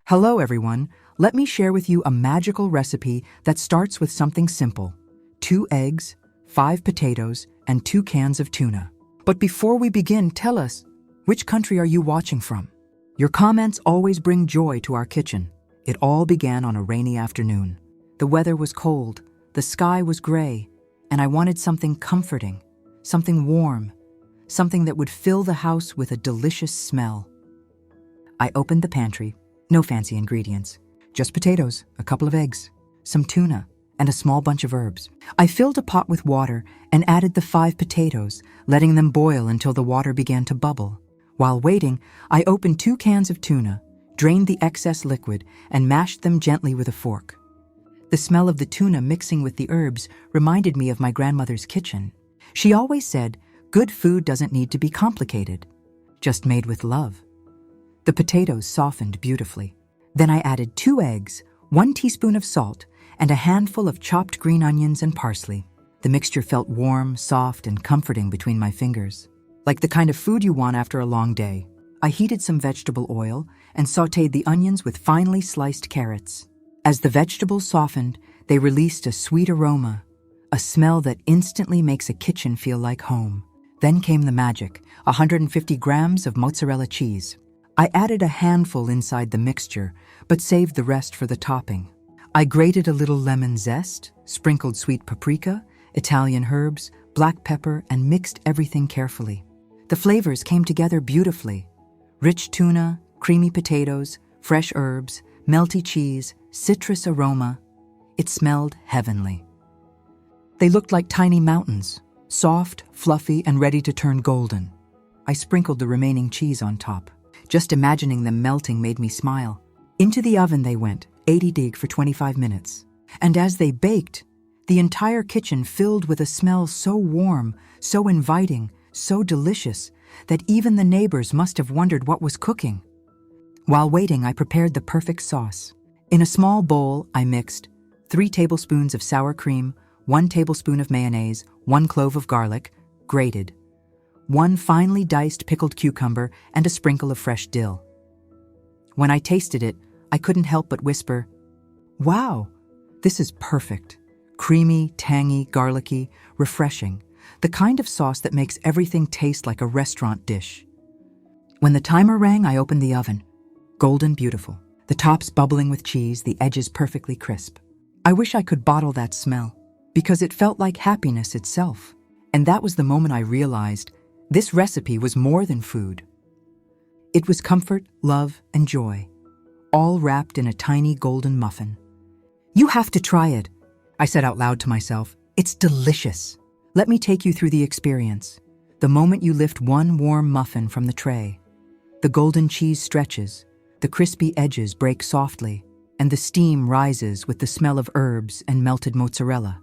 Hello everyone, let me share with you a magical recipe that starts with something simple. 2 eggs, 5 potatoes, and 2 cans of tuna. But before we begin, tell us, which country are you watching from? Your comments always bring joy to our kitchen. It all began on a rainy afternoon. The weather was cold, the sky was gray, and I wanted something comforting, something warm, something that would fill the house with a delicious smell. I opened the pantry. No fancy ingredients, just potatoes, a couple of eggs, some tuna, and a small bunch of herbs. I filled a pot with water and added the 5 potatoes, letting them boil until the water began to bubble. While waiting, I opened 2 cans of tuna, drained the excess liquid, and mashed them gently with a fork. The smell of the tuna mixing with the herbs reminded me of my grandmother's kitchen. She always said, "Good food doesn't need to be complicated, just made with love." The potatoes softened beautifully. Then I added 2 eggs, 1 teaspoon of salt, and a handful of chopped green onions and parsley. The mixture felt warm, soft, and comforting between my fingers, like the kind of food you want after a long day. I heated some vegetable oil and sautéed the onions with finely sliced carrots. As the vegetables softened, they released a sweet aroma, a smell that instantly makes a kitchen feel like home. Then came the magic, 150 grams of mozzarella cheese. I added a handful inside the mixture, but saved the rest for the topping. I grated a little lemon zest, sprinkled sweet paprika, Italian herbs, black pepper, and mixed everything carefully. The flavors came together beautifully. Rich tuna, creamy potatoes, fresh herbs, melty cheese, citrus aroma. It smelled heavenly. They looked like tiny mountains, soft, fluffy, and ready to turn golden. I sprinkled the remaining cheese on top. Just imagining them melting made me smile. Into the oven they went, 80 deg for 25 minutes. And as they baked, the entire kitchen filled with a smell so warm, so inviting, so delicious, that even the neighbors must have wondered what was cooking. While waiting, I prepared the perfect sauce. In a small bowl, I mixed 3 tablespoons of sour cream, 1 tablespoon of mayonnaise, 1 clove of garlic, grated, 1 finely diced pickled cucumber, and a sprinkle of fresh dill. When I tasted it, I couldn't help but whisper, "Wow, this is perfect. Creamy, tangy, garlicky, refreshing. The kind of sauce that makes everything taste like a restaurant dish." When the timer rang, I opened the oven. Golden beautiful. The tops bubbling with cheese, the edges perfectly crisp. I wish I could bottle that smell, because it felt like happiness itself. And that was the moment I realized this recipe was more than food. It was comfort, love, and joy, all wrapped in a tiny golden muffin. "You have to try it," I said out loud to myself. "It's delicious." Let me take you through the experience. The moment you lift 1 warm muffin from the tray, the golden cheese stretches, the crispy edges break softly, and the steam rises with the smell of herbs and melted mozzarella.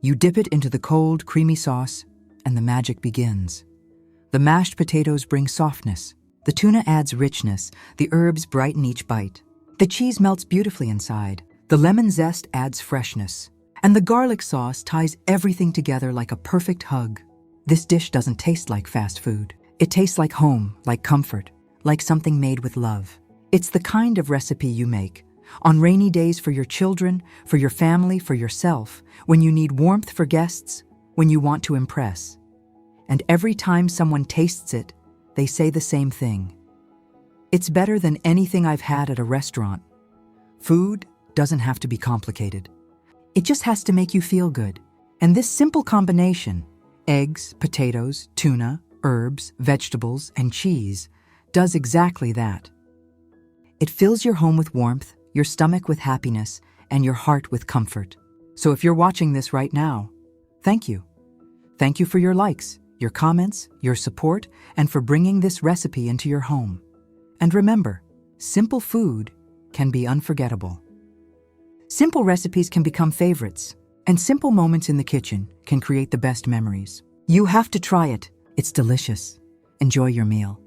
You dip it into the cold, creamy sauce, and the magic begins. The mashed potatoes bring softness. The tuna adds richness. The herbs brighten each bite. The cheese melts beautifully inside. The lemon zest adds freshness. And the garlic sauce ties everything together like a perfect hug. This dish doesn't taste like fast food. It tastes like home, like comfort, like something made with love. It's the kind of recipe you make on rainy days for your children, for your family, for yourself, when you need warmth for guests, when you want to impress. And every time someone tastes it, they say the same thing. It's better than anything I've had at a restaurant. Food doesn't have to be complicated. It just has to make you feel good. And this simple combination, eggs, potatoes, tuna, herbs, vegetables, and cheese, does exactly that. It fills your home with warmth, your stomach with happiness, and your heart with comfort. So if you're watching this right now, thank you. Thank you for your likes, your comments, your support, and for bringing this recipe into your home. And remember, simple food can be unforgettable. Simple recipes can become favorites, and simple moments in the kitchen can create the best memories. You have to try it. It's delicious. Enjoy your meal.